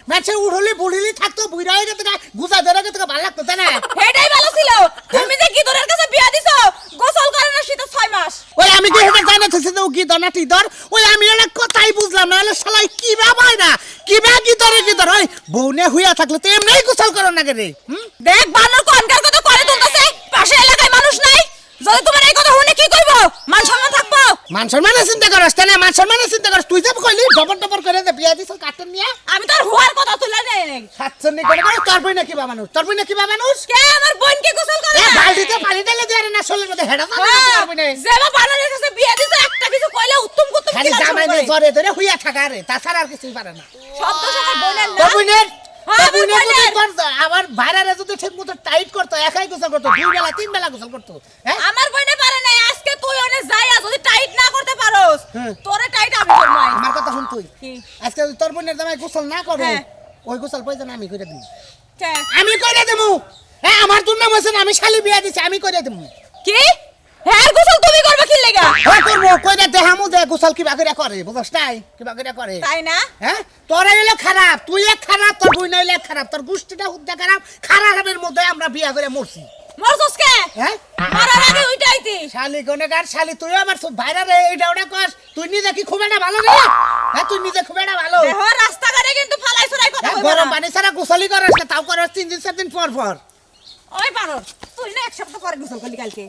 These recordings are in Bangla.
ম্যাচে উড়লি বুড়িলি থাকতো বুইরা হয়ে যেত গুজা ধরে গেত ভালো লাগতো তাই না এটাই ভালো ছিল তুমি যে গিদরের কাছে বিয়া দিছো গোসল করে না শীতে 6 মাস ওই আমি কি হেটা জানা থাকছি তো কি দনাটি দর ওই আমি এলা কথাই বুঝলাম না এলা শালাই কি বাবাই না কি বা কি দরে ওই বউনে হুইয়া থাকলে তো এমনি গোসল করো না রে দেখ বানর কোনকার কথা করে তুলতাছে পাশে এলাকায় মানুষ নাই যদি তোমার এই কথা শুনে কি কইব মান সম্মান থাকবো মান সম্মানের চিন্তা করস তাই না মান সম্মানের চিন্তা করস তুই যে কইলি ডবর করে দে বিয়া দিছ কাটন নিয়া আমি তোর হুয়ার কথা তুলে নেই সাতচন্নি করে তোর বই না কি বা মানুষ কে আমার বোনকে গোসল করে এ বালতিতে পানি ঢেলে দে রে না শরীরের মধ্যে হেডা না তোর বই না যেবা বানরের কাছে বিয়া দিছো একটা কিছু কইলে উত্তম কুতুম খালি জামাই নে জরে ধরে হুইয়া থাকা রে তাছাড়া আর কিছুই পারে না শব্দ আমার বোনের না তোর বইনের হ্যাঁ, তোর বইনের বোনের। যদি তোর আবার বাইরে যদি ঠিকমতো টাইট করতো একাই গোসল করতো দুই বেলা তিন বেলা গোসল করতো হ্যাঁ আমার বইনে পারে নাই আজকে তুই ওনে যাইয়া যদি টাইট না করতে পারোস হ্যাঁ। তোরে টাইট আমি করব আমার কথা শুন তুই কি? আজকে যদি তোর বোনের জামাই গোসল না করে হ্যাঁ। ওই গোসল পয়সা আমি করে দিই কে আমি করে দেবো হ্যাঁ আমার তোর নাম আছে আমি শালি বিয়া দিছি আমি করে দেবো কি হ্যাঁ গোসল তুমি করবে কি লাগা হ্যাঁ করবো কইরা দেহামু দে গোসল কি বাগেরা করে বুঝছ নাই কি বাগেরা করে তাই না হ্যাঁ তোর হইলে খারাপ তুই এক খারাপ তোর বই হইলে খারাপ তোর গোষ্ঠীটা হুদ্দা খারাপ খারাপের মধ্যে আমরা বিয়া করে মরছি মরছস কে হ্যাঁ মারার আগে উইটাইতি শালি গনেগার শালি তুই আমার সব ভাইরা রে এইটা ওটা কর তুই নিজে কি খুব একটা ভালো রে হ্যাঁ তুই নিজে খুব একটা ভালো দেহ রাস্তাঘাটে কিন্তু ফালাই ছড়াই কথা হ্যাঁ, কইবা গরম না পানি ছাড়া গোসলই করস না তাও করস 3 দিন 4 দিন পর ওই বানর তুই না এক সপ্তাহ পরে গোসল করলি কালকে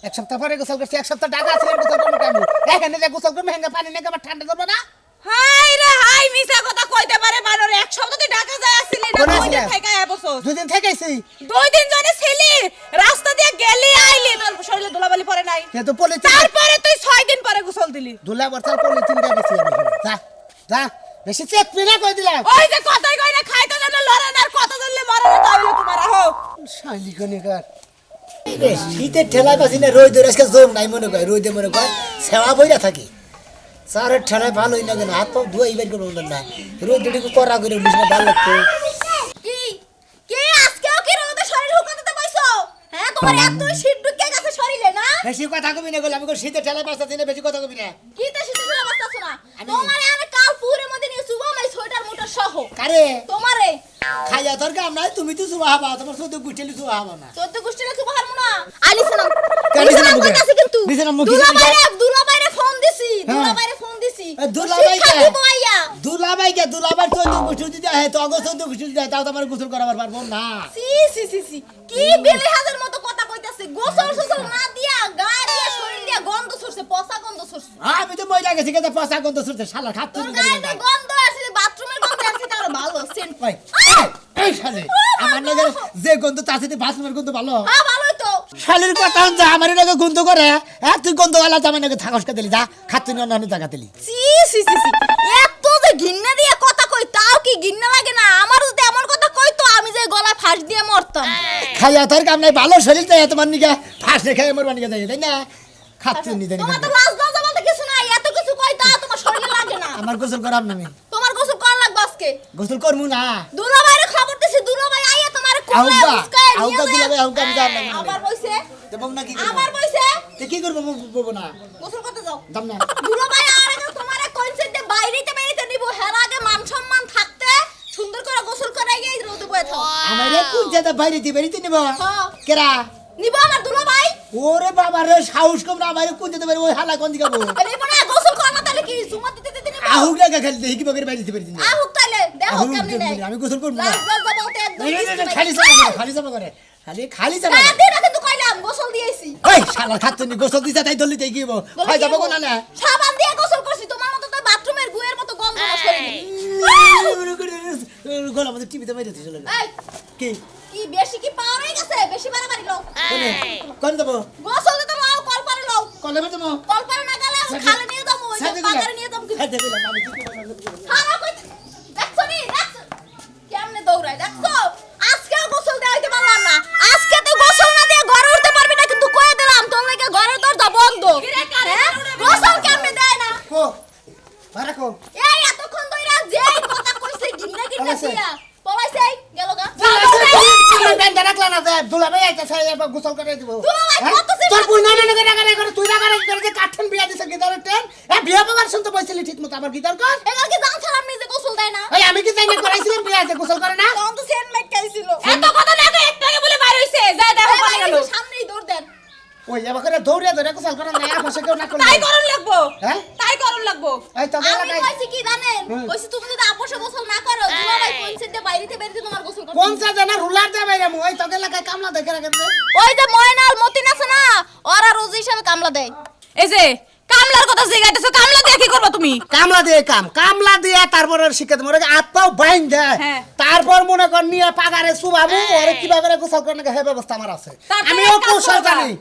এক সপ্তাহ পরে গোসল করছি এক সপ্তাহ টাকা আছে গোসল করবো কেন এখানে যে গোসল করবো হেঙ্গা পানি নেই আবার ঠান্ডা করবো না হাই রে হাই মিছা কথা কইতে পারে বানর এক সপ্তাহ তুই ঢাকা যায় আসলি না কোনে দুই দিন আসলে? থেকে এবছর 2 দিন থেকেছি 2 দিন জনে ছিলি রাস্তা দিয়ে গেলি আইলি তোর শরীরে ধুলাবালি পড়ে নাই কিন্তু পলিথিন তারপরে তুই 6 দিন পরে গোসল দিলি দুলা বর্তাল পলিথিন দিয়ে গেছি আমি যা যা বেশি চেক পিনা কই দিলাম ওই যে কথাই কই না খাইতে জানা লড়ে না আর কথা জানলে মরে না তাইলে তোমার আহো শালি গনেগার শীতের ঠেলায় পাচ্ছি না রোদ আজকে জোর নাই মনে করে রোদে মনে করে সেবা বইরা থাকি সারের ঠেলায় ভালোই না কেন হাত পা ধুয়ে বের করে বললেন না রোদ একটু করা করে উঠলিস না ভালো লাগতো কি কি আজকেও কি রোদে শরীর হুকাতে পাইছো হ্যাঁ তোমার এত শীত ঢুকে গেছে শরীরে না বেশি কথা কবি না গেল আমি শীতের ঠেলায় পাঁচটা দিনে বেশি কথা কবি না কি তে শীতে চলে বাসতাছ না তোমারে আমি কাল পুরে মধ্যে নিয়ে সুবা মাই সোয়েটার মোটর সহ কারে তোমারে খাইয়া তোর কাম নাই তুমি তো সুবা হবা তোমার শুধু গুটেলি সুবা হবা না 14 গোষ্ঠীর সুবা হারমু না আলি শোনাম কালি শোনাম মুখে। কইতাছি কিন্তু বিছানার মুখে দুলাবাইরে ফোন দিছি হ্যাঁ। দুলাবাইরে ফোন দিছি দুলাভাই শিক্ষা দিব আইয়া দুলাভাই তো গুছু দিতে হয় তো অগস্ট তো গুছু দিতে তাও তোমার গোসল করাবার পারবো না সি সি সি সি কি বেলে হাজার মতো কথা কইতাছে গোসল সোসল না দিয়া গা দিয়া শরীর দিয়া গন্ধ ছড়ছে পচা গন্ধ ছড়ছে আমি তো মইরা গেছি কেন পয়সা গন্ধ ছুটতে শালা খাচ্ছ তোর গায়ে যে গন্ধ আছে বাথরুমের গন্ধ আছে তার ভালো সেন্ট ভাই এই শালে আমার লাগে যে গন্ধ তার সাথে বাথরুমের গন্ধ ভালো হ্যাঁ ভালোই তো শালির কথা যা আমার লাগে গন্ধ করে হ্যাঁ তুই গন্ধ वाला জামাই নাকি থাকস কে দিলি যা খাচ্ছি না অন্য জায়গা দিলি সি সি সি সি এত যে ঘিন্না দিয়ে কথা কই তাও কি ঘিন্না লাগে না আমার যদি এমন কথা কই তো আমি যে গলা ফাঁস দিয়ে মরতাম খাইয়া তোর কাম নাই ভালো শরীর তাই তোমার নিকে ফাঁসে খাই আমার বানিয়ে যাই তাই না খাচ্ছি নি জানি তোমার তো লাজ লজ্জা বলতে কিছু নাই এত কিছু কই তা তোমার শরীরে লাগে না আমার গোসল করাম না আমি তোমার গোসল করা লাগবে আজকে গোসল করমু না দুলাভাইরে খবর দিছি দুলাভাই আইয়া তোমার কোলে আউগা উস্কায় নিয়ে আউগা যায়। দুলাভাই আউগা আমি জান না আবার বইছে দেবম না কি আবার বইছে তে কি করব বলবো না গোসল করতে যাও দাম না দুলাভাই আর আগে তোমারে কইছে যে বাইরেতে নিব হের আগে মান সম্মান থাকতে সুন্দর করে গোসল করাই এই রোদে বয়ে থাও আমারে কোন জায়গা বাইরে দিতে নিব হ্যাঁ। কেরা নিব আমার দুলাভাই ওরে বাবা রে সাহস কম না আমারে কোন যেতে পারে ওই হালা কোন দিকে যাবো আরে বড় গোসল কর না তাহলে কি সুমা দিতে নিব আহুক লাগা খালি দেখি কি বগের বাইরে দিতে পারি না আহুক তাইলে দেখো আহুক কেমনে নাই আমি গোসল করব না লাজ লজ্জা বলতে একদম কিছু নাই। খালি চাপা করে খালি চাপা করে রাতে রাতে তো কইলাম গোসল দিয়েছি ওই শালা খাচ্ছনি গোসল দিতে তাই দলি তাই কিবো হয় যাবো কোন না সাবান দিয়ে গোসল করছি তোমার মতো তো বাথরুমের গুয়ের মতো গন্ধ না শরীরে গোল আমাদের টিভিতে বাইরে দিছিল এই কি কি বেশি কি পাওয়ার হয়ে গেছে বেশি বাড়াবাড়ি লও কোন দেবো গোসল দিতে লও কল পারে লও কলে দেবো কল পারে না গেলে খালে নিয়ে যাবো ওই যে সাথে বাজারে নিয়ে যাবো সাথে দিলাম আমি কি করব খারাপ কইতে দেখছো নি দেখছো কেমনে দৌড়ায় দেখছো আজকে গোসল দেওয়াইতে পারলাম না আজকে তো গোসল না দিয়ে ঘরে উঠতে পারবি না কিন্তু কয়ে দিলাম তোর লাগে ঘরের দরজা বন্ধ হ্যাঁ? গোসল কেমনে দেয় না কো বারাকো এই এতক্ষণ ধইরা যে কথা কইছে গিন্না গিন্না পলাইছে। দিয়া পলাইছে গেল গা তুমি বেন্দা রাখলা না দে দুলাভাই আইতা ছাই এবার গোসল করে দিব দুলাভাই কত সে তোর বুই না না করে তুই রাগারে করে যে কাঠন বিয়া দিছ গিদারের টেন এ বিয়া বাবার শুনতে পাইছিলি ঠিকমতো আবার গিদার কর এগুলো কি জানছিলাম নিজে গোসল দেয় না ওই আমি কি জানি করাইছিলাম বলে আছে গোসল করে না তখন তো সেন মাইক খাইছিল এত কথা না কই একটু আগে বলে বাইরে হইছে যাই দেখো পানি গেল সামনেই দৌড় দেন ওই এবার করে দৌড়ে ধরে গোসল করে না আর পাশে কেউ না করলে তাই করন লাগবো হ্যাঁ তাই করন লাগবো এই তো আমি কইছি কি জানেন কইছি তুমি যদি আপোষে গোসল না করো দুলাভাই কোন সেতে বাইরেতে বাইরেতে তোমার গোসল করতে কোন সা জানা রুলার দে বাইরে ওই তোকে লাগায় কামলা দেখে রাখে রে ওই যে ময়নাল মতিন আছে না ওরা রোজ হিসাবে কামলা দেয় এই যে কামলার কথা জিগাইতেছো কামলা দিয়ে কি করবা তুমি কামলা দিয়ে তারপর শিখাতে মরে আত্মাও বাইন দেয় হ্যাঁ। তারপর মনে কর নিয়ে পাগারে সুবাবু ওরে কিভাবে করে গোসল করে হে ব্যবস্থা আমার আছে তারপরে আমিও এক কাজ কৌশল করবা। জানি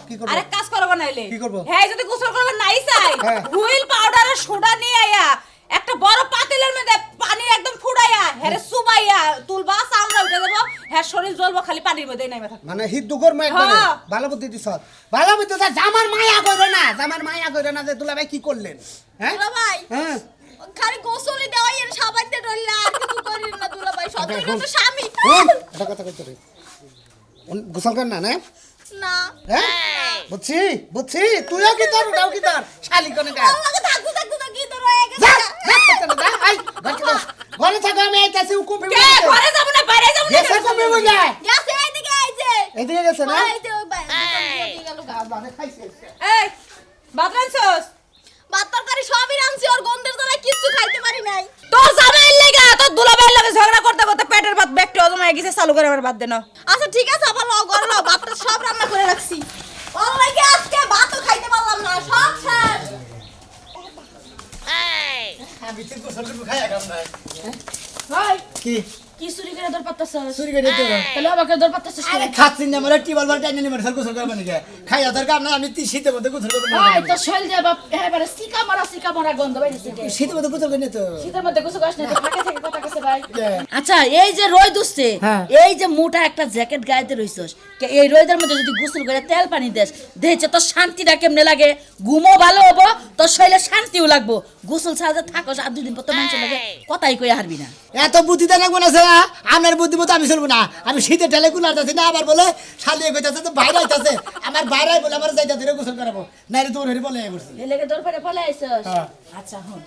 কি করব আরেক কাজ করব নাইলে কি করবো? হ্যাঁ যদি গোসল করবে নাই চাই হ্যাঁ। হুইল পাউডারের সোডা নিয়ে আয়া একটা বড় পাতিলের মধ্যে পানি একদম ফুড়াইয়া হেরে সুবাইয়া তুলবা চামড়া উঠে দেবো হ্যাঁ শরীর জ্বলবো খালি পানির মধ্যে নাই মাথা মানে হিদ্দু কর্ম একবারে হ্যাঁ। ভালো বুদ্ধি দিছ জামার মায়া কইরো না যে দুলাভাই কি করলেন হ্যাঁ দুলাভাই হ্যাঁ খালি গোসলই দেওয়াই এর সাবাইতে ডরলা আর কিছু করিন না দুলাভাই সত্যি তো স্বামী এটা কথা কইতে রে গোসল কর না না হ্যাঁ বুঝছি তুইও কি তোর ওটাও কি তোর শালি কোনে কা আমাকে থাকতে থাকতে তো কি তোর হয়ে গেছে যা ঘরে থাকো আমি আইতাছি হুকুম কে ঘরে যাব না বাইরে যাব না গেছে কমে বুঝা গেছে এইদিকে আইছে এদিকে গেছে না এই যে ওই দিয়ে গেল মানে খাইছে এই ভাত রানছস ভাত তরকারি সবই রাঁধছি ওর গন্ধের জ্বালায় কিচ্ছু খাইতে পারি নাই তোর জামাইয়ের লাগা তোর দুলাভাইয়ের লাগে ঝগড়া করতে করতে পেটের ভাত ব্যাগটা জমা গেছে চালু করে আমার ভাত দেন আচ্ছা ঠিক আছে আবার লও ঘর লও ভাতটা সব রান্না করে রাখছি ওর লাগে আজকে ভাতও খাইতে পারলাম না সব শেষ আমি তো গোসল করব খাইয়া কাম নাই ভাই কি কি চুরি করে দর পাত্তাছস চুরি করে তো তাহলে আমাকে দর পাত্তাছস আরে খাচ্ছি না মানে টিবল বার টাইনে নিয়ে মানে গোসল করব নাকি খাইয়া দরকার না আমি শীতের মধ্যে গোসল করব না ভাই তো শৈল দিয়ে বাপ এবারে সিকা মারা গন্ধ বাইরেছে শীতের মধ্যে গোসল করি না তো শীতের মধ্যে গোসল করিস না তো ফাঁকে থেকে কথা কইছে ভাই কে? আচ্ছা এই যে রোদ উঠছে হ্যাঁ। এই যে মোটা একটা জ্যাকেট গায়েতে রইছস এই রোদের মধ্যে যদি গোসল করে তেল পানি দেস দেখছে তোর শান্তিটা কেমনে লাগে ঘুমও ভালো হবো তোর শরীরে শান্তিও লাগবো গোসল ছাড়া যে থাকস আর 2 দিন পর তো মানুষ লাগে কথাই কই হারবি না এত বুদ্ধি দেন কোন আছে না আপনার বুদ্ধি মতো আমি চলবো না আমি শীতে ঠেলে কুলার যাচ্ছি না আবার বলে শালিয়ে কইতাছে তো বাইরে আইতাছে আমার বাইরে বলে আমার যাইতা ধরে গোসল করাবো না রে তোর হরি বলে বলছি এই লেগে তোর পরে পলাই আইছস হ্যাঁ। আচ্ছা হন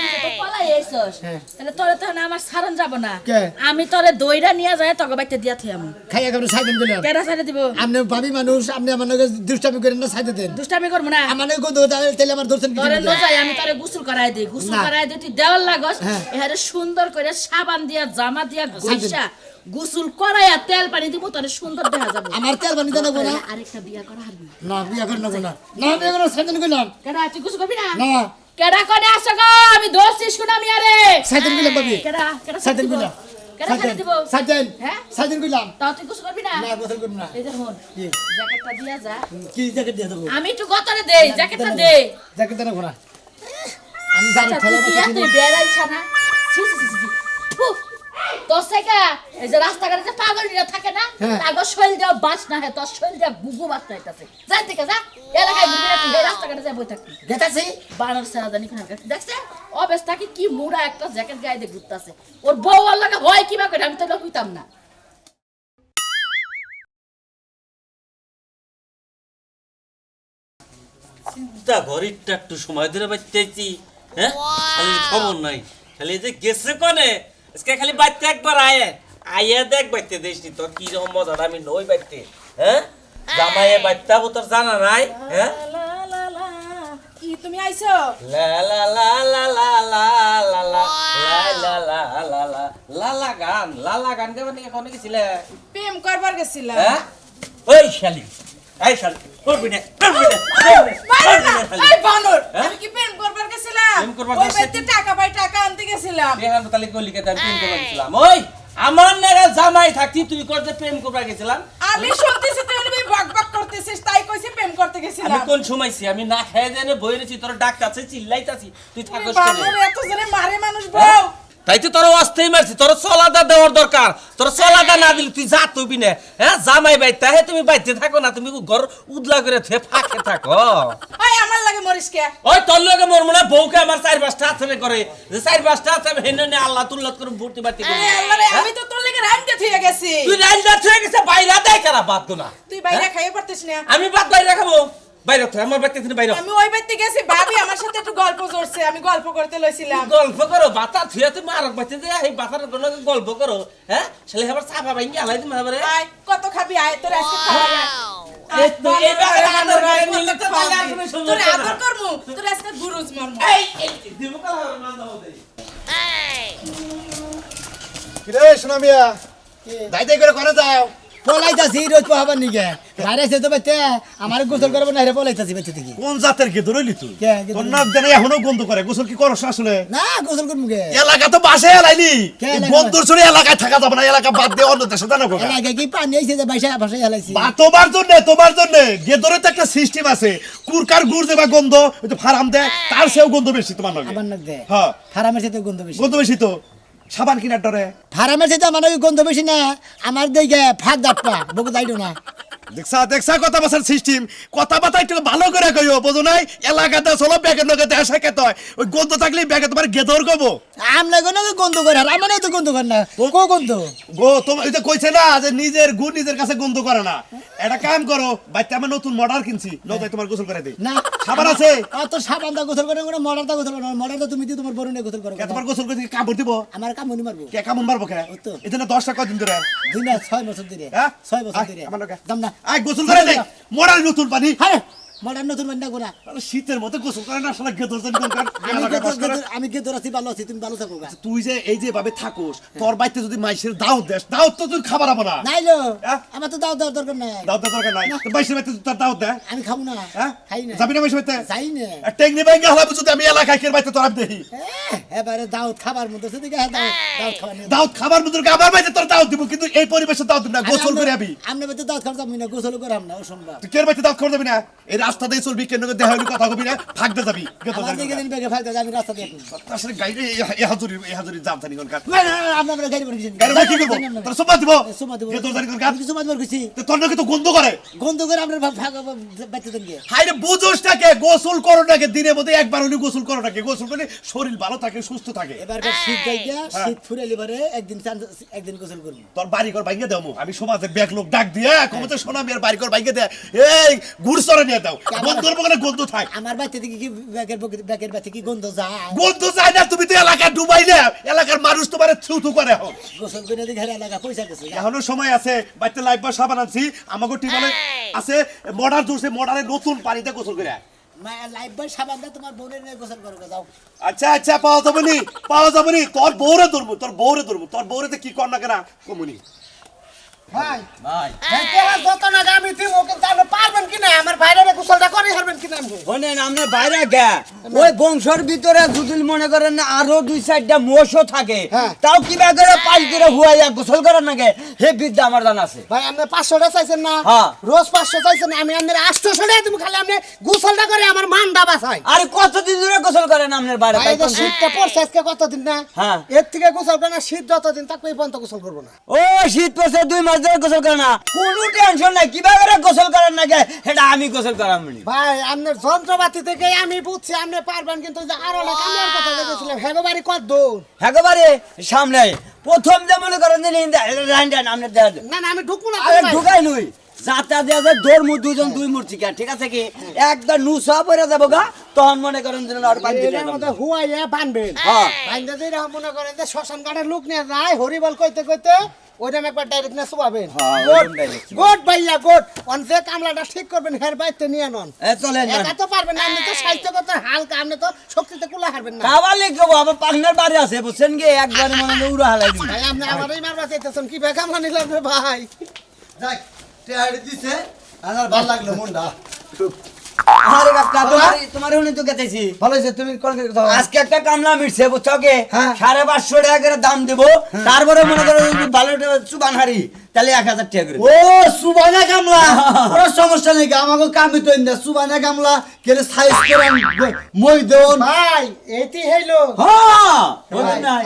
তুই তো পলাই আইছস হ্যাঁ। তাহলে তোরে তো না আমার সারন যাব না কে? আমি তোরে দইরা নিয়ে যায় তোকে বাইতে দিয়া থই আমি খাইয়া কেমন সাইদেন গেলাম কেডা সাইরে দিব আপনি ভাবি মানুষ আপনি আমার লগে দুষ্টামি করেন না সাইতে দেন দুষ্টামি করব না আমার লগে গন্ধ তেলে আমার ধরছেন তোরে কি লজাই আমি তোরে গোসল করাই দেই গোসল না। করাই দিই তুই দেওয়াল লাগস হ্যাঁ। এহারে সুন্দর করে সাবান দিয়া জামা দিয়া গইসা গোসল করাইয়া তেল পানি দিব তোরে সুন্দর দেখা যাবে আমার তেল বানি দেন না আরেকটা বিয়া করা হারবি না বিয়া করে নেবো না না বিয়া করে সাইদেন গেলাম কেডা তুই গোসল করবি না না কেডা কোনে আসো গো আমি দোষিস কোন আমি আরে সাইদেন গেলাম ভাবি কেডা কেডা সাইদেন গেলাম কেডা সাইরে দিব সাইদেন হ্যাঁ? সাইদেন গেলাম তাও তুই গোসল করবি না না গোসল করব না এই যে হন কি জ্যাকেটটা দিয়া যা কি জ্যাকেট দিয়ে দেবো আমি একটু গতরে দেই জ্যাকেটটা দে জ্যাকেট দেন না আমি জানি আচ্ছা, ঠেলে তুই দিয়া তুই বেড়াইছা না ছি ছি ছি ছি উফ, তোর থেকে এই যে রাস্তাঘাটে যে পাগলিরা থাকে না হ্যাঁ। তাগো শৈল দেওয়া বাস না হয় তোর শৈল দেওয়া গুগু বাস না হইতাছে যাই থেকে যা এলাকায় ঘুরে তুই এই রাস্তাঘাটে যা বই থাকবি গেতাছি বানর সারা জানি কোন দেখছে অবস্থাকে কি মুড়া একটা জ্যাকেট গায়ে দিয়ে ঘুরতাছে ওর বউ আর লাগে হয় কিবা করে আমি তো লইতাম না চিন্তা ঘরিটা একটু সময় ধরে বাচ্চাইছি হ্যাঁ খালি খবর নাই খালি যে গেছে কনে আজকে খালি বাচ্চা একবার আয়ে আইয়া দেখ বাইতে দেশনি তোর কি রকম মজাটা আমি নই বাইতে হ্যাঁ জামাইয়ে বাচ্চা তোর জানা নাই হ্যাঁ কি তুমি আইছো লা লা লা লা লা লা লা লা লা লা লা লা লালা গান গাবে নাকি কোনে গেছিলে প্রেম করবার গেছিলাম হ্যাঁ ওই শালি এই শালি করবি না এই বানর হ্যাঁ? আমি কি প্রেম করবার গেছিলাম প্রেম করবার ওই গেছে? বাইতে টাকা পাই টাকা আনতে গেছিলাম বেহান তালে কলিকাতা আমি প্রেম করবা গেছিলাম ওই আমার নাগা জামাই থাকতি তুই করতে প্রেম করবা গেছিলাম আমি শুনতেছি তুই এমনি বক বক করতেছিস তাই কইছি প্রেম করতে আমি গেছিলাম কোন সময়ছি আমি না খেয়ে দেনে বই রেছি তোর ডাকতাছে চিল্লাইতাছি তুই থাকস বানর এত জনে মারে মানুষ বউ তাই তো তোর অস্থায়ী মারছি তোর চলাদা দেওয়ার দরকার তোর চলাদা না দিলে তুই যা তুই না হ্যাঁ জামাই বাইতে হে তুমি বাইতে থাকো না তুমি ঘর উদলা করে থে ফাঁকে থাকো ওই আমার লাগে মরিস কে ওই তোর লগে মোর মনে হয় বউকে আমার 4-5টা আছে করে যে 4-5টা আছে হেনে নে আল্লাহ তুল্লাত করে ভর্তি বাতি করে আরে আল্লাহ রে, আমি তো তোর লাগে রাইন্দে থইয়া গেছি তুই রাইল দা থেকে গেছে বাইরা দেয় কারা বাদ না তুই বাইরে খাইয়ে পারতিস না আমি বাদ বাইরে খাবো বাইরে তো আমার বাড়িতে থেকে বাইরে আমি ওই বাড়িতে গেছি, ভাবি আমার সাথে একটু গল্প করছে, আমি গল্প করতে লইছিলাম। গল্প করো বাতা থুয়া তুমি আর বাড়িতে যে এই বাতার কোনো গল্প করো হ্যাঁ ছেলে আবার চাপা ভাঙ্গি আলাই তুমি আবার আয় কত খাবি, আয় তোর আজকে খাওয়া এই তো এই বাগানে আদর করে নিলে তো তাহলে আর কোনো সমস্যা তোর না। আদর করমু, তোর আজকে গুরুজ মারমু। এই দিব কাল মান দাও দেই কিরে শোনা মিয়া দাইতে করে করে যাও পলাইতাছি রোজ পাহাবার নিকে বাইরে তো বাইতে আমার গোসল করবো না রে পলাইতাছি বাইতে থেকে কোন জাতের গেদর হইলি তুই কে গেদর? তোর নাক দেনে এখনো গন্ধ করে গোসল কি করছ আসলে না গোসল করবো গে এলাকা তো বাসে এলাইনি কে এলাকা? বন্ধুর ছড়ে এলাকায় থাকা যাবে না এলাকা বাদ দিয়ে অন্য দেশে জানো কোকা এলাকায় কি পানি আইছে যে বাইসা ভাষায় হেলাইছি বা তোমার জন্য গেদরে তো একটা সিস্টেম আছে কুরকার গুড় দেবা গন্ধ ওই তো ফারাম দে তার সেও গন্ধ বেশি তোমার নাকি আমার নাক দে হ্যাঁ ফারামের সাথে গন্ধ বেশি গন্ধ বেশি তো সাবান কিনার ডরে ফারামের সাথে আমার নাকি গন্ধ বেশি না আমার দিকে ফাঁক দাঁতপা বকু যাইতো না দেখছা কথা বাসার সিস্টেম কথা বাতা একটু ভালো করে কইও বুঝো নাই এলাকাতে চলো ব্যাগের নগে দেশে কে তয় ওই গন্ধ থাকলে ব্যাগে তোমার গেদর কব আমরা কোনো গন্ধ করে আর আমার তো গন্ধ করে না কো গন্ধ গো তোমার এটা কইছে না যে নিজের গুড় নিজের কাছে গন্ধ করে না এটা কাম করো বাইতে আমি নতুন মডার কিনছি নতাই তোমার গোসল করে দেই না সাবান আছে অত সাবান দা গোসল করে কোনো মডার দা গোসল করে মডার দা তুমি দিয়ে তোমার বরুণে গোসল করো কে তোমার গোসল করে কাপড় দিব আমার কামুনি মারবো কে কামন মারবো কে ও তো। এখানে 10 টাকা দিন ধরে 6 বছর ধরে হ্যাঁ 6 বছর ধরে আমার লগে যাম না আই গোসল করে দেই মডার নতুন পানি আরে মডার নতুন বান্না গোনা আরে শীতের মধ্যে গোসল করে না শালা গেদর জানি কোন কার আমি কে তোর আছি ভালো আছি তুমি ভালো থাকো গা তুই যে এই যে ভাবে থাকোস তোর বাইতে যদি মাইসের দাওয়াত দেস দাওয়াত তো তুই খাবার আবো না নাইলো হ্যাঁ? আমার তো দাও দাও দরকার নাই দাওয়াত দরকার নাই তো মাইসের বাইতে তোর দাওয়াত দে আমি খাবো না হ্যাঁ খাই না যাবি না মাইসের বাইতে যাই না টেকনি ব্যাংকে হলা বুঝতে আমি এলাকায় কের বাইতে তোর আমি দেখি এবারে দাওত খাবার মধ্যে সেদিকে দাওত খাবার নিয়ে দাওয়াত খাবার মধ্যে আমার বাইতে তোর দাওয়াত দিব কিন্তু এই পরিবেশে দাওয়াত দিব না গোসল করে আবি আমরা বেতে দাওত খাবার যাবো না গোসল করাম না অসম্ভব তুই কের বাইতে দাওয়াত করে যাবি না এই রাস্তা দিয়ে চলবি কেন দেখা হইলে কথা কবি না ফাঁকতে যাবি গেদর আমার দিকে জানি দিন বেগে ফাইতে আমি রাস্তা দিয়ে আসলে গাইরে এ হাজুরি জাম জানি কোন কার না না আমরা গাড়ি করে গেছি গাইরে কি করব তোর সব দিব সুমা দেব গেদর জানি কোন কার আমি কিছু মাঝবার গেছি তো তোর নাকি তো গন্ধ করে গন্ধ করে আমরা ভাগ বাইতে দেন গে হাইরে বুঝোসটাকে গোসল করো নাকি দিনের মধ্যে একবার হলে গোসল করো নাকি গোসল করলে শরীর ভালো থাকে সুস্থ থাকে এবারকার শীত যাইয়া শীত ফুরাইলে পারে একদিন গোসল করব তোর বাড়ি ঘর ভাঙ্গে দাও আমি সমাজে ব্যাগ লোক ডাক দিয়ে কমতে শোনা মেয়ের বাড়ি ঘর ভাঙ্গে দে এই গুড় সরে নিয়ে দাও গন্ধর বগলে গন্ধ থাক আমার বাইতে দিকে কি ব্যাগের বাইতে কি গন্ধ যায় গন্ধ চাই না তুমি তো এলাকা ডুবাইলে এলাকার মানুষ তোমার থুথু করে এখন গোসল করে দিকে ঘরে লাগা পয়সা গেছে এখনো সময় আছে বাড়িতে লাইফ বা সাবান আনছি আমাকে টিমালে আছে মডার জোরছে মডারে নতুন পানিতে গোসল করে লাইফ বয় সাবান দা তোমার বোনের নিয়ে গোসল করো যাও আচ্ছা পাওয়া যাবনি তোর বউরে কি কর না কেনা কমুনি ভাই যত না আমি দিব কিন্তু আপনি পারবেন কিনা আমার বাইরে গোসলটা করে হারবেন কিনা আমি শোনেন আমরা বাইরে গে ওই বংশের ভিতরে যদি মনে করেন না আরো 2-4টা মোষও থাকে হ্যাঁ। তাও কিবা করে পাঁচ করে হুয়াইয়া গোসল করার নাকি হে বিদ্যা আমার জানা আছে ভাই আপনি 500টা চাইছেন না হ্যাঁ। রোজ 500 চাইছেন আমি আপনার 800 টাকা দিব খালি আপনি গোসলটা করে আমার মানটা বাঁচাই আরে কতদিন ধরে গোসল করেন আপনার বাইরে ভাই এটা শীতটা পড়ছে আজকে কতদিন না হ্যাঁ। এর থেকে গোসল করে না শীত যতদিন থাকবে এই পর্যন্ত গোসল করবো না ও শীত পড়ছে 2 মাস ধরে গোসল করে না কোনো টেনশন নাই কিবা করে গোসল করার নাকি এটা আমি গোসল করাম নি ভাই আপনার যন্ত্রপাতি থেকে আমি বুঝছি আপনি পারবেন কিন্তু যে আরো না কামলার কথা বলেছিলাম হেগো বাড়ি কত দূর একেবারে সামনে প্রথম যে মনে করেন যে রান্ডান আপনি দেখা না না আমি ঢুকবো না আরে ভাই। ঢুকাই নই যাতা দেয়া দৌড় মু দুজন দুই মূর্তি ঠিক আছে কি একদম নুসা পরে যাবো গা তখন মনে করেন যে আর বান্ধি এর মধ্যে হুয়াইয়া বানবেন হ্যাঁ। বান্ধে দিয়ে এরকম মনে করেন যে শ্মশান ঘাটের লোক নিয়ে যায় হরিবল কইতে কইতে ওইটা একবার ডাইরেক্ট না শুয়াবেন হ্যাঁ, ওইরকম direct শুয়াবেন। গুড ভাইয়া গুড অনসে কামলাটা ঠিক করবেন হের বাইতে নিয়ে নন চলেন এটা তো পারবেন না আপনি তো সাহিত্যগত হালকা আপনি তো শক্তিতে কুলা হারবেন না কাবার লিখবো আমার পার্টনার বাড়ি আছে বুঝছেন কি একবার মনে হয় উড়া হালাই দিন ভাই আপনি আমার এই মারবা চাইতেছেন কি বেকাম নিলাম রে ভাই যাক টেহাড়ি দিছে আমার ভালো লাগলো মনটা আরে কাকা তোমার উনি তো গেতেছি ভালো হয়েছে তুমি কোন কথা আজকে একটা কামলা মিটছে বুঝছো কি হ্যাঁ। 550 টাকা করে দাম দেব তারপরে মনে করো যদি ভালো সুবান হারি তাহলে 1000 টাকা করে ও সুবানা কামলা কোনো সমস্যা নেই আমাকে কামি তো না সুবানা কামলা কেলে সাইজ করে মই দেন ভাই এইটি হইলো হ্যাঁ বলেন নাই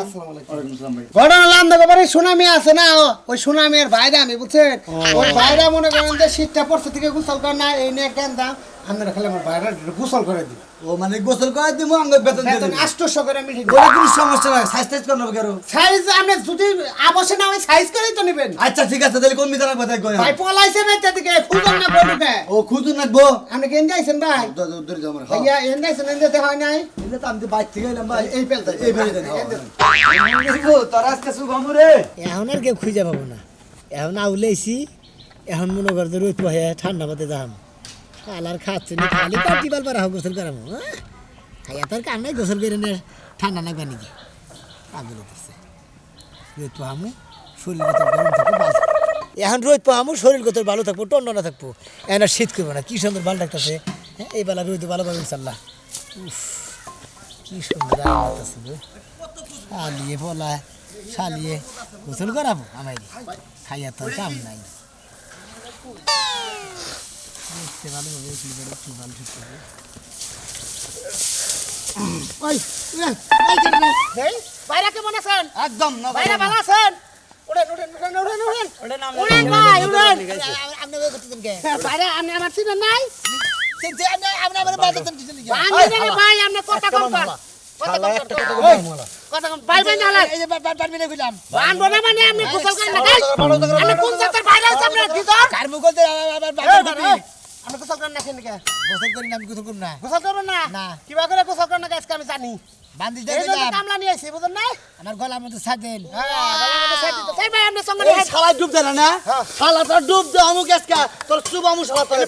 ঘটনা লাম দেখো বাড়ি সুনামি আছে না ওই সুনামির ভাইরা আমি বুঝছেন ওই ভাইরা মনে করেন যে শীতটা পড়ছে থেকে গোসল কর না এই নিয়ে কেন দাম আপনারা খালি আমার বাইরে গোসল করে দিন ও মানে গোসল করে দিব আঙ্গ বেতন দিয়ে বেতন দেব 800 করে মিঠে ওটা কোনো সমস্যা নাই সাইজ টাইজ করব কেন সাইজ আপনি যদি আবশ্যক না হয় সাইজ করেই তো নেবেন আচ্ছা ঠিক আছে তাহলে কোন মিটার কথা কই ভাই পলাইছে বেতে থেকে খুঁজন না বড়ুকে ও খুঁজু নাকবো আপনি কেন যাইছেন ভাই দূর যাও আমরা ভাইয়া এন যাইছেন এন যেতে হয় নাই এটা তো আমি বাইক থেকে এলাম ভাই এই পেলতে এই বেরে দেন তোর আজকে সুগম রে এখন আর কেউ খুঁজে পাবো না এখন আউলেছি এখন মনে করতে রোদ পাহে ঠান্ডা পাতে যাম আলার খাচ্ছে না খালি পাটি বাল পারা গোসল করামো খাইয়া তোর কাম নাই গোসল করে নে ঠান্ডা লাগবে নাকি আগুলো দিচ্ছে রোদ পাহামু শরীর কত গরম থাকবো বাল এখন রোদ পাহামু শরীর কত ভালো থাকবো টন্ড না থাকবো এখন আর শীত করবো না কি সুন্দর ভালো লাগতেছে হ্যাঁ এই বেলা রোদ ভালো পাবো ইনশাল্লাহ কি সুন্দর লাগতেছে গো শালিয়ে বলা শালিয়ে গোসল করাবো আমায় খাইয়া তোর কাম নাই দেখতে ভালো হবে একটু ভালো ঠিক করবে ওই বাইরে কেমন আছেন একদম না বাইরে ভালো আছেন উড়েন উড়েন উড়েন উড়েন উড়েন উড়েন ভাই উড়েন আপনি ওই করতেছেন কে বাইরে আপনি আমার চিনেন নাই আপনি আমার বাজার দেন কিছু লিখে বান্ধবী ভাই আপনি কথা কম কর কথা কম ভাই ভাই নালা এই যে বাট মিলে কইলাম বান্ধব না মানে আপনি গোসল করেন না তাই আপনি কোন জাতের বাইরে আছেন আপনার কি তো কার মুখ করতে আবার আপনি গোসল করেন না কেন কে গোসল করি না আমি গোসল করব না গোসল করবেন না না। কিবা করে গোসল করেন না আজকে আমি জানি বান্দি এই দেই জন্য কামলা নিয়ে আইছি বুঝুন না আমার গলার মধ্যে সাদেন সেই ভাই আপনি সঙ্গে এই শালা ডুব দেনা না শালা তো ডুব দে আমু গেছকা তোর সুবামু শালা তোর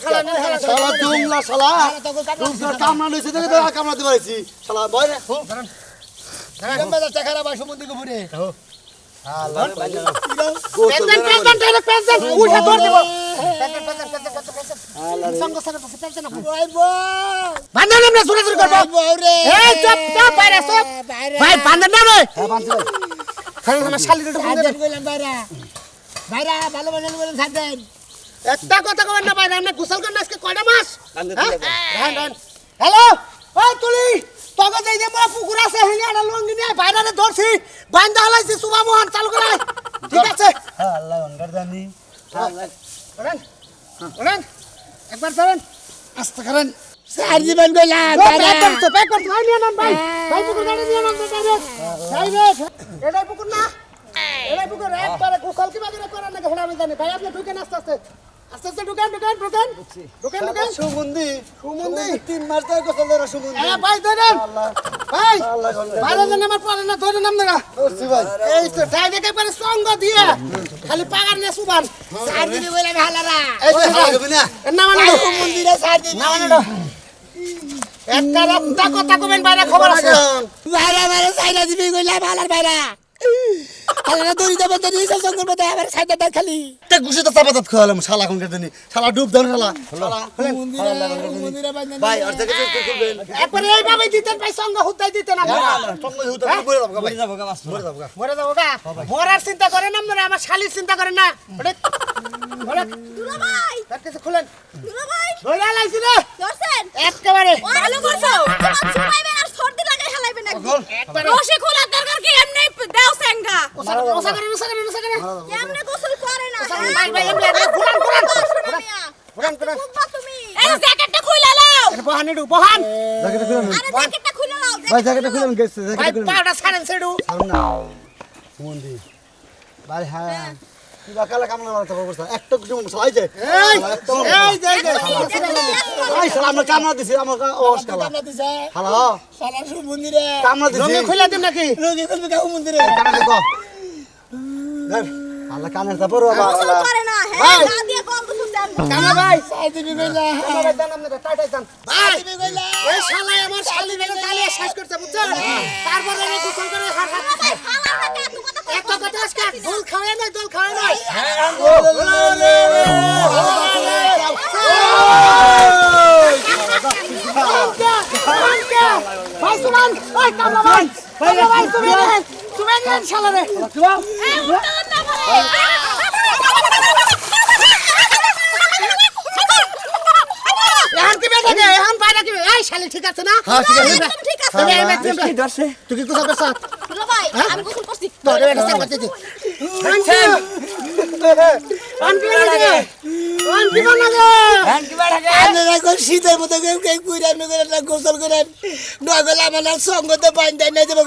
শালা দুমলা শালা তোর কামনা লইছে দেখে তো কামনা দিতে পারছি শালা বয় রে বাজার টাকা রাবা সমুদ্র ঘুরে পেনশন পেনশন ডাইরেক্ট পেনশন উঠে ধর দেব পেনশন পেনশন পেনশন সঙ্গ সঙ্গ পেনশন বান্ধব আমরা সুরে সুরে করব এই চুপ চুপ বাইরে চুপ ভাই বান্ধব না রে খালি আমার শালির একটু সাদেন কইলাম বাইরা বাইরা ভালো ভালো বলেন সাদেন একটা কথা কবেন না ভাই আপনি গোসল করেন আজকে কয়টা মাস হ্যালো ওই তুলি তোকে যেই যে মোরা পুকুর আছে হেনে একটা লঙ্গি নিয়ে বাইরে ধরছি বান্ধা হলাইছি সুবা মোহন চালু করে ঠিক আছে আল্লাহ অঙ্গার জানি ওরেন ওরেন একবার ধরেন আস্তে করেন সার দিবেন কইলাম প্যাক করতে ভাই নিয়ে নেন ভাই ভাই পুকুর গাড়ি নিয়ে নেন ডাইরেক্ট এটাই পুকুর না এটাই পুকুর একবারে গোসল কি বাগিরে করেন নাকি হলো আমি জানি ভাই আপনি ঢুকেন আস্তে আস্তে আস্তে আস্তে ঢুকেন ঢুকেন ঢুকেন ঢুকেন ঢুকেন সুগন্ধি সুমন্দি 3 মাস ধরে গোসল ধরে সুগন্ধি ভাই ধরেন ভাই বাইরে যেন আমার পরে না ধরে নাম না করছি ভাই এই তো ডাইরেক্ট একবারে সঙ্গ দিয়ে খালি পাগার নিয়ে সুবান সার দিবি কইলাম হালারা এই তো হবে না না মানে মন্দিরে সার দিবি না মানে একটা কথা কবেন বাইরে খবর আছে বাইরা বাইরা সাইরা দিবি কইলাম হালার বাইরা হালারা দড়ি দেব তো দিছ সঙ্গের মধ্যে আবার সাইডে দেখ খালি তে গুছে তো চাপাত খাওয়ালাম শালা কোন কেটে শালা ডুব দেন শালা মন্দিরে বাইন্দা ভাই আর থেকে তুই খুলবেন একবারে এইভাবে দিতেন ভাই সঙ্গ হুতাই দিতেন আপনারা সঙ্গে হুতা মরে যাবো ভাই মরে যাবো মরে যাবো গা মরার চিন্তা করেন আপনারা আমার শালির চিন্তা করেন না ওটা ওটা দুলাভাই তার কাছে খুলেন দুলাভাই ধরে লাইছি রে দর্শন একেবারে ভালো করছো তোমার ছুপাইবেন আর সর্দি লাগাই হেলাইবেন একদম একবারে রশি খোলার দরকার কি এমনি দাও সেঙ্গা ওসা করে এমনি গোসল করে না ভাই ভাই এমনি ঘুরান ঘুরান ঘুরান ঘুরান তুমি এই জ্যাকেটটা খুইলা লাও বহান এডু বহান জ্যাকেট খুলে আরে জ্যাকেটটা খুইলা লাও ভাই জ্যাকেট খুলে গেছে ভাই জ্যাকেট খুলে পাউডার ছাড়েন সেডু না মন্দি ভাই হ্যাঁ কি বাকালা কামলা মারতে অবস্থা একটা কিছু মশলাই যায় ভাই শালা আমরা কামলা দিছি আমার অবস্থা হ্যালো শালা সু মন্দিরে কামলা দিছি রঙে খুলে দিন নাকি রোগী করবে গাও মন্দিরে কামলা দেখো আল্লাহ কানের তারপর গোসল করে না হ্যাঁ না দিয়ে কম গোসল দেন কানা ভাই সাই দিবি কইলাম আপনারা দেন আপনারা টাটাই দেন ভাই এই শালাই আমার শালি বেলে চালিয়ে শেষ করতে বুঝছেন তারপরে আমি গোসল করে হাত হাত ভাই ফালার না এত কথা একটা কথা আজকে দোল খাওয়াই নাই দোল খাওয়াই নাই ভাই সুমান ভাই কামলা ভাই ভাই সুমান সুমান শালারে এই উঠতে না ভাই এখন কি বেটাকে এখন বাইরে কি এই শালি ঠিক আছে না হ্যাঁ ঠিক আছে একদম ঠিক আছে তুই কি কথা করছ দুলাভাই আমি গোসল করছি তোরে বেটা সাথে শীতের মতো কেউ গোসল করেন নগলে আমার সঙ্গ তো পানি দেয় না যাবো